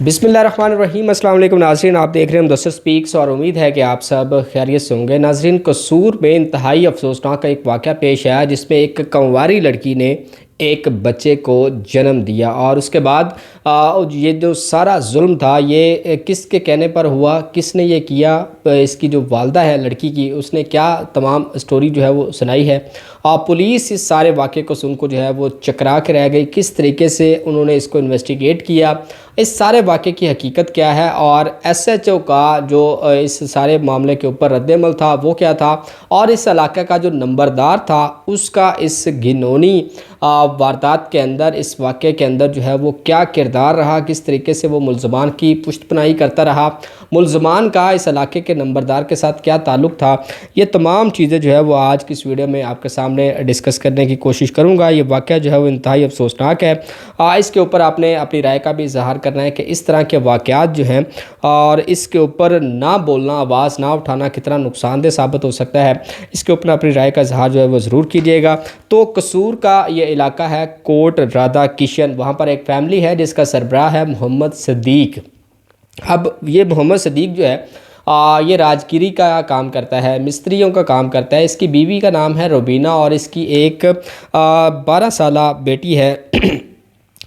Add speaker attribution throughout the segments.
Speaker 1: बिस्मिल्लाहिर्रहमानिर्रहीम। अस्सलाम वालेकुम नाज़रीन, आप देख रहे हैं मुदस्सिर स्पीक्स और उम्मीद है कि आप सब खैरियत से होंगे। नाज़रीन, कसूर में इंतहाई अफसोसनाक एक वाक़या पेश आया जिसमें एक कंवारी लड़की ने एक बच्चे को जन्म दिया और उसके बाद ये जो सारा जुल्म था ये किसके कहने पर हुआ, किसने ये किया, इसकी जो वालदा है लड़की की उसने क्या तमाम स्टोरी जो है वो सुनाई है। पुलिस इस सारे वाक़े को सुनकर जो है वो चकरा के रह गई। किस तरीके से उन्होंने इसको इन्वेस्टिगेट किया, इस सारे वाक़े की हकीकत क्या है और एसएचओ का जो इस सारे मामले के ऊपर रद्दमल था वो क्या था, और इस इलाके का जो नंबरदार था उसका इस घिनौनी वारदात के अंदर, इस वाक़े के अंदर जो है वो क्या किरदार रहा, किस तरीके से वो मुल्ज़मान की पुश्तपनाही करता रहा, मुल्ज़मान का इस इलाके के नंबरदार के साथ क्या ताल्लुक़ था, ये तमाम चीज़ें जो है वो आज की इस वीडियो में आपके सामने डिस्कस करने की कोशिश करूँगा। ये वाक़या जो है वो इंतहाई अफसोसनाक है। इसके ऊपर आपने अपनी राय का भी इज़हार करना है कि इस तरह के वाक़यात जो हैं और इसके ऊपर ना बोलना, आवाज़ ना उठाना कितना नुकसानदेह साबित हो सकता है। इसके ऊपर अपनी राय का इज़हार जो है वो ज़रूर कीजिएगा। तो कसूर का ये इलाका है कोट राधा किशन, वहाँ पर एक फ़ैमिली है जिसका सरबराह है मोहम्मद सदीक। अब ये मोहम्मद सदीक जो है ये राजगिरी का काम करता है, मिस्त्रियों का काम करता है। इसकी बीवी का नाम है रुबीना और इसकी एक 12 साला बेटी है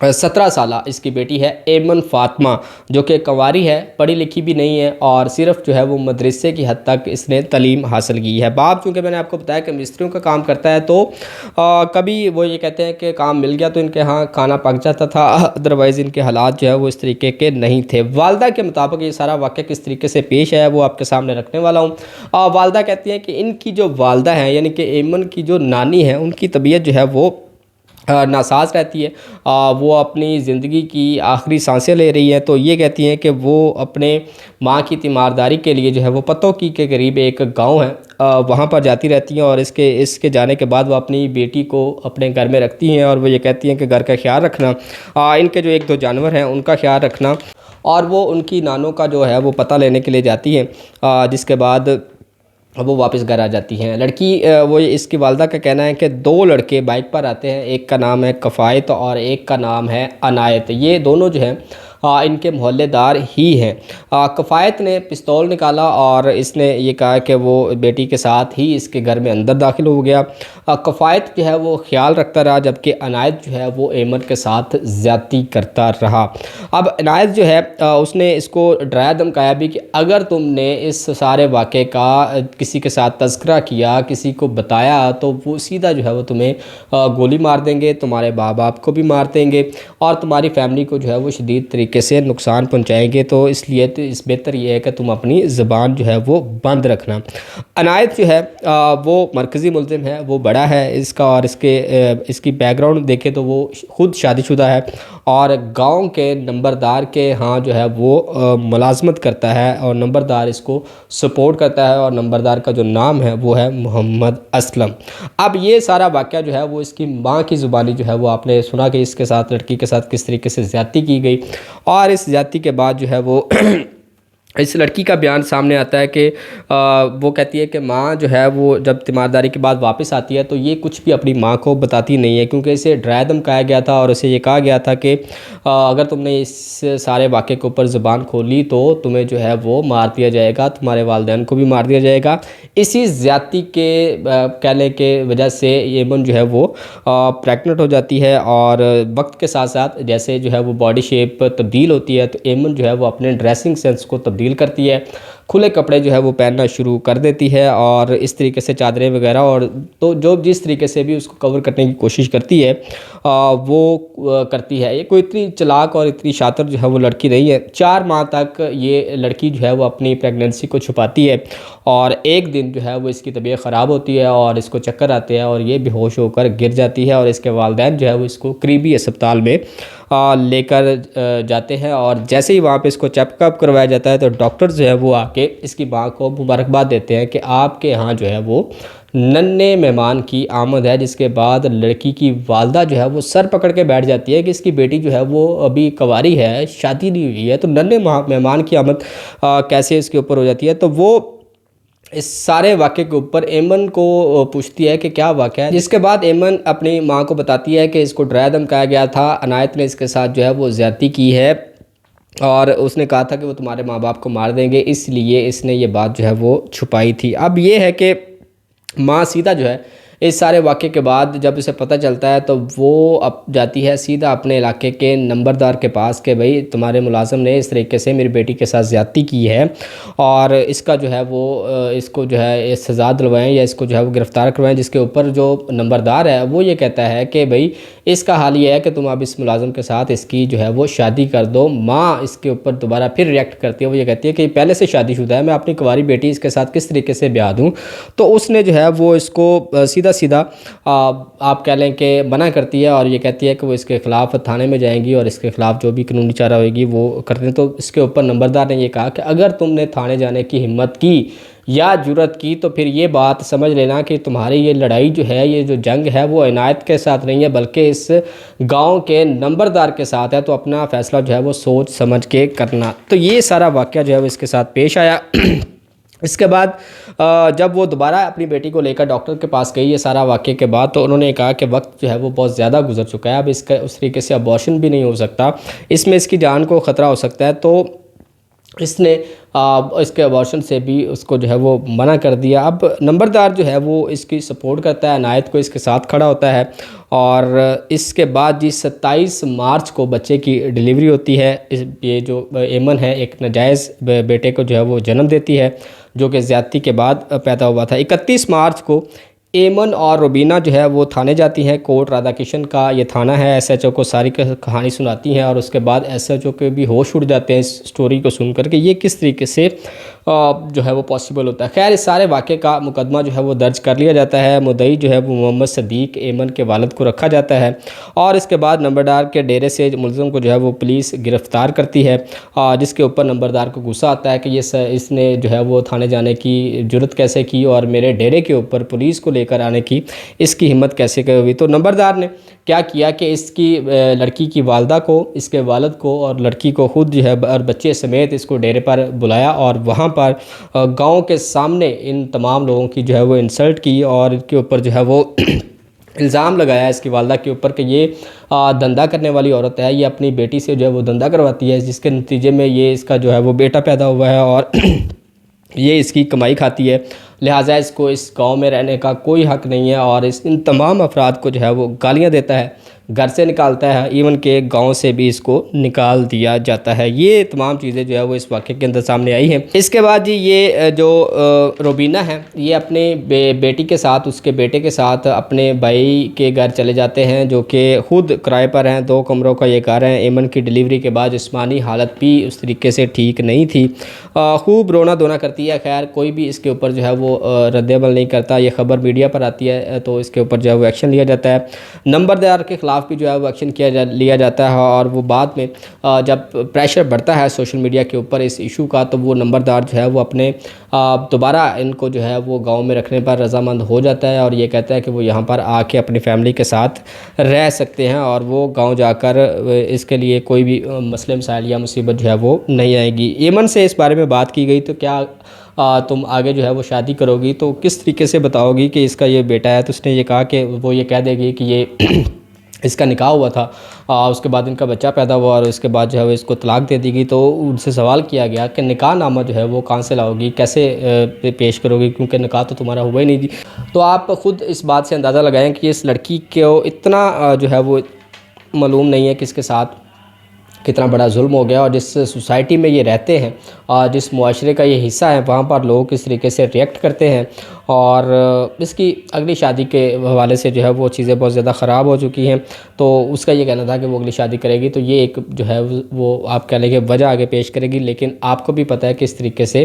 Speaker 1: 17 साला इसकी बेटी है एमन फ़ातिमा, जो कि कंवारी है, पढ़ी लिखी भी नहीं है और सिर्फ जो है वो मदरसे की हद तक इसने तालीम हासिल की है। बाप चूँकि मैंने आपको बताया कि मिस्त्रियों का काम करता है तो कभी वो ये कहते हैं कि काम मिल गया तो इनके यहाँ खाना पक जाता था, अदरवाइज़ इनके हालात जो है वो इस तरीके के नहीं थे। वालदा के मुताबिक ये सारा वाक़या किस तरीके से पेश है वो आपके सामने रखने वाला हूँ। वालदा कहती हैं कि इनकी जो वालदा हैं यानी कि एमन की जो नानी है उनकी तबीयत जो है वो नासाज रहती है। वो अपनी ज़िंदगी की आखिरी सांसें ले रही है। तो ये कहती हैं कि वो अपने माँ की तीमारदारी के लिए जो है वो पतों की के करीब एक गांव है वहाँ पर जाती रहती हैं और इसके जाने के बाद वो अपनी बेटी को अपने घर में रखती हैं और वो ये कहती हैं कि घर का ख्याल रखना, इनके जो एक दो जानवर हैं उनका ख्याल रखना, और वो उनकी नानों का जो है वो पता लेने के लिए जाती हैं, जिसके बाद वो वापस घर आ जाती हैं। लड़की वो इसकी वालदा का कहना है कि 2 लड़के बाइक पर आते हैं, एक का नाम है कफ़ायत और एक का नाम है अनायत। ये दोनों जो हैं इनके मोहल्लेदार ही हैं। कफ़ायत ने पिस्तौल निकाला और इसने ये कहा कि वो बेटी के साथ ही इसके घर में अंदर दाखिल हो गया। कफ़ायत जो है वो ख्याल रखता रहा जबकि अनायत जो है वो एमन के साथ ज़्यादती करता रहा। अब अनायत जो है उसने इसको डराया धमकाया भी कि अगर तुमने इस सारे वाक़े का किसी के साथ तज़किरा किया, किसी को बताया, तो वो सीधा जो है वो तुम्हें गोली मार देंगे, तुम्हारे माँ बाप को भी मार देंगे और तुम्हारी फैमिली को जो है वो शदीद तरीके से नुकसान पहुंचाएंगे। तो इसलिए तो इस बेहतर ये है कि तुम अपनी ज़बान जो है वो बंद रखना। अनायत जो है वो मरकज़ी मुल्ज़िम है, वो बड़ा है इसका, और इसकी बैकग्राउंड देखें तो वो ख़ुद शादीशुदा है और गांव के नंबरदार के यहाँ जो है वो मुलाजमत करता है और नंबरदार इसको सपोर्ट करता है और नंबरदार का जो नाम है वो है मोहम्मद असलम। अब ये सारा वाक़या जो है वो इसकी माँ की ज़ुबानी जो है वो आपने सुना कि इसके साथ, लड़की के साथ किस तरीके से ज़्यादती की गई, और इस ज़्यादती के बाद जो है वो इस लड़की का बयान सामने आता है कि वो कहती है कि माँ जो है वो जब तीमारदारी के बाद वापस आती है तो ये कुछ भी अपनी माँ को बताती नहीं है, क्योंकि इसे डराया धमकाया गया था और उसे ये कहा गया था कि अगर तुमने इस सारे वाक़े के ऊपर ज़ुबान खोली तो तुम्हें जो है वो मार दिया जाएगा, तुम्हारे वालिदैन को भी मार दिया जाएगा। इसी ज़्यादती के कहने के वजह से एमन जो है वो प्रेग्नेंट हो जाती है और वक्त के साथ साथ जैसे जो है वो बॉडी शेप तब्दील होती है तो एमन जो है वो अपने ड्रेसिंग सेंस को तब्दील करती है, खुले कपड़े जो है वो पहनना शुरू कर देती है और इस तरीके से चादरें वगैरह, और तो जो जिस तरीके से भी उसको कवर करने की कोशिश करती है वो करती है। ये कोई इतनी चालाक और इतनी शातिर जो है वो लड़की नहीं है। 4 माह तक ये लड़की जो है वो अपनी प्रेगनेंसी को छुपाती है और एक दिन जो है वो इसकी तबीयत ख़राब होती है और इसको चक्कर आते हैं और ये बेहोश होकर गिर जाती है और इसके वालिदैन जो है वो इसको करीबी अस्पताल में लेकर जाते हैं और जैसे ही वहाँ पे इसको चेकअप करवाया जाता है तो डॉक्टर जो है वो आके इसकी माँ को मुबारकबाद देते हैं कि आपके यहाँ जो है वो नन्हे मेहमान की आमद है, जिसके बाद लड़की की वालदा जो है वो सर पकड़ के बैठ जाती है कि इसकी बेटी जो है वो अभी कंवारी है, शादी नहीं हुई है, तो नन्हे मेहमान की आमद कैसे इसके ऊपर हो जाती है। तो वो इस सारे वाक़े के ऊपर एमन को पूछती है कि क्या वाक़या है, जिसके बाद एमन अपनी माँ को बताती है कि इसको डराया धमकाया गया था, अनायत ने इसके साथ जो है वो ज़्यादती की है और उसने कहा था कि वो तुम्हारे माँ बाप को मार देंगे, इसलिए इसने ये बात जो है वो छुपाई थी। अब ये है कि माँ सीधा जो है इस सारे वाक़े के बाद जब उसे पता चलता है तो वो अब जाती है सीधा अपने इलाके के नंबरदार के पास कि भाई तुम्हारे मुलाज़िम ने इस तरीके से मेरी बेटी के साथ ज़्यादती की है और इसका जो है वो इसको जो है सज़ा दिलवाएं या इसको जो है वो गिरफ़्तार करवाएं। जिसके ऊपर जो नंबरदार है वो ये कहता है कि भाई इसका हाल ये है कि तुम अब इस मुलाज़िम के साथ इसकी जो है वो शादी कर दो। माँ इसके ऊपर दोबारा फिर रिएक्ट करती है, वो ये कहती है कि पहले से शादीशुदा है, मैं अपनी कुंवारी बेटी इसके साथ किस तरीके से ब्याह दूँ। तो उसने जो है वो इसको सीधा सीधा आप कह लें कि मना करती है और ये कहती है कि वो इसके ख़िलाफ़ थाने में जाएंगी और इसके ख़िलाफ़ जो भी कानूनी चारा होगी वो करते हैं। तो इसके ऊपर नंबरदार ने ये कहा कि अगर तुमने थाने जाने की हिम्मत की या जुरत की तो फिर ये बात समझ लेना कि तुम्हारी ये लड़ाई जो है, ये जो जंग है वो इनायत के साथ नहीं है बल्कि इस गांव के नंबरदार के साथ है। तो अपना फ़ैसला जो है वो सोच समझ के करना। तो ये सारा वाक़या जो है वो इसके साथ पेश आया। इसके बाद जब वो दोबारा अपनी बेटी को लेकर डॉक्टर के पास गई ये सारा वाक़े के बाद, तो उन्होंने कहा कि वक्त जो है वो बहुत ज़्यादा गुजर चुका है, अब इसका उस तरीके से अबॉर्शन भी नहीं हो सकता, इसमें इसकी जान को ख़तरा हो सकता है। तो इसने इसके अबॉर्शन से भी उसको जो है वो मना कर दिया। अब नंबरदार जो है वो इसकी सपोर्ट करता है, इनायत को इसके साथ खड़ा होता है और इसके बाद जी 27 मार्च को बच्चे की डिलीवरी होती है। ये जो एमन है एक नाजायज़ बेटे को जो है वो जन्म देती है जो कि ज़्यादती के बाद पैदा हुआ था। 31 मार्च को एमन और रुबीना जो है वो थाने जाती हैं। कोर्ट राधा किशन का ये थाना है। एसएचओ को सारी कहानी सुनाती हैं और उसके बाद एसएचओ के भी होश उड़ जाते हैं इस स्टोरी को सुन कर के ये किस तरीके से जो है वो पॉसिबल होता है। खैर इस सारे वाक़े का मुकदमा जो है वो दर्ज कर लिया जाता है। मुद्दई जो है वो मोहम्मद सदीक एमन के वालिद को रखा जाता है और इसके बाद नंबरदार के डेरे से मुलज़िम को जो है वो पुलिस गिरफ़्तार करती है जिसके ऊपर नंबरदार को गुस्सा आता है कि इसने जो है वो थाने जाने की जुर्रत कैसे की और मेरे डेरे के ऊपर पुलिस को लेकर आने की इसकी हिम्मत कैसे हुई। तो नंबरदार ने क्या किया कि इसकी लड़की की वालदा को, इसके वालिद को और लड़की को खुद जो है और बच्चे समेत इसको डेरे पर बुलाया और वहाँ पर गांव के सामने इन तमाम लोगों की जो है वो इंसल्ट की और इनके ऊपर जो है वो इल्ज़ाम लगाया इसकी वालदा के ऊपर कि ये धंधा करने वाली औरत है, ये अपनी बेटी से जो है वो धंधा करवाती है जिसके नतीजे में ये इसका जो है वो बेटा पैदा हुआ है और ये इसकी कमाई खाती है, लिहाजा इसको इस गांव में रहने का कोई हक़ नहीं है। और इन तमाम अफराद को जो है वो गालियां देता है, घर से निकालता है, इवन के गांव से भी इसको निकाल दिया जाता है। ये तमाम चीज़ें जो है वो इस वाक़े के अंदर सामने आई हैं। इसके बाद जी ये जो रुबीना है ये अपने बेटी के साथ, उसके बेटे के साथ अपने भाई के घर चले जाते हैं जो कि ख़ुद किराए पर हैं। 2 कमरों का ये घर है। एमन की डिलीवरी के बाद जिस्मानी हालत भी उस तरीके से ठीक नहीं थी, खूब रोना धोना करती है। खैर कोई भी इसके ऊपर जो है वो रद्द-ए-अमल नहीं करता। ये ख़बर मीडिया पर आती है तो इसके ऊपर जो है वो एक्शन लिया जाता है। नंबरदार के ख़िलाफ़ भी जो है वो एक्शन लिया जाता है और वो बाद में जब प्रेशर बढ़ता है सोशल मीडिया के ऊपर इस इशू का तो वो नंबरदार जो है वो अपने दोबारा इनको जो है वो गांव में रखने पर रज़ामंद हो जाता है और ये कहता है कि वो यहाँ पर आके अपनी फैमिली के साथ रह सकते हैं और वो गांव जाकर इसके लिए कोई भी मसले मसाइल या मुसीबत जो है वो नहीं आएगी। एमन से इस बारे में बात की गई तो क्या तुम आगे जो है वो शादी करोगी तो किस तरीके से बताओगी कि इसका ये बेटा है। तो उसने ये कहा कि वो ये कह देगी कि ये इसका निकाह हुआ था, उसके बाद इनका बच्चा पैदा हुआ और उसके बाद जो है वो इसको तलाक दे दी गई। तो उनसे सवाल किया गया कि निकाह नामा जो है वो कहाँ से लाओगी, कैसे पेश करोगी, क्योंकि निकाह तो तुम्हारा हुआ ही नहीं जी। तो आप ख़ुद इस बात से अंदाज़ा लगाएं कि इस लड़की को इतना जो है वो मालूम नहीं है कि इसके साथ कितना बड़ा जुल्म हो गया और जिस सोसाइटी में ये रहते हैं और जिस मुआशरे का ये हिस्सा है वहाँ पर लोग किस तरीके से रिएक्ट करते हैं। और इसकी अगली शादी के हवाले से जो है वो चीज़ें बहुत ज़्यादा ख़राब हो चुकी हैं। तो उसका ये कहना था कि वो अगली शादी करेगी तो ये एक जो है वो आप कह लेंगे वजह आगे पेश करेगी, लेकिन आपको भी पता है कि इस तरीके से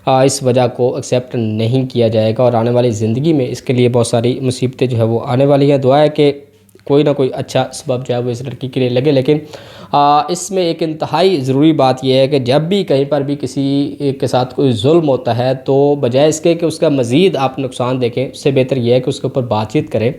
Speaker 1: इस वजह को एक्सेप्ट नहीं किया जाएगा और आने वाली ज़िंदगी में इसके लिए बहुत सारी मुसीबतें जो है वो आने वाली हैं। दुआ है कि कोई ना कोई अच्छा सबब जो है वो इस लड़की के लिए लगे। लेकिन इसमें एक इंतहाई ज़रूरी बात यह है कि जब भी कहीं पर भी किसी के साथ कोई जुल्म होता है तो बजाय इसके कि उसका मज़ीद आप नुकसान देखें, उससे बेहतर यह है कि उसके ऊपर बातचीत करें,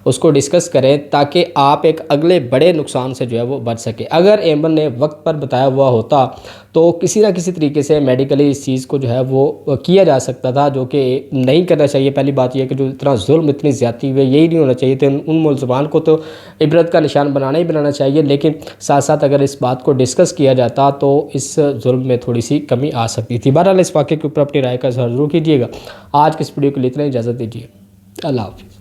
Speaker 1: उसको डिस्कस करें ताकि आप एक अगले बड़े नुकसान से जो है वो बच सके। अगर एमन ने वक्त पर बताया हुआ होता तो किसी ना किसी तरीके से मेडिकली इस चीज़ को जो है वो किया जा सकता था, जो कि नहीं करना चाहिए। पहली बात यह है कि जो इतना जुल्म, इतनी ज़्यादती हुई, यही नहीं होना चाहिए। तो उन मुलज़मान को तो इबरत का निशान बनाना ही बनाना चाहिए। लेकिन साथ साथ अगर इस बात को डिस्कस किया जाता तो इस जुल्म में थोड़ी सी कमी आ सकती थी। बहरहाल इस वाक़े के ऊपर अपनी राय का इज़हार ज़रूर कीजिएगा। आज के इस वीडियो के लिए इतना इजाज़त दीजिए। अल्लाह हाफ़िज़।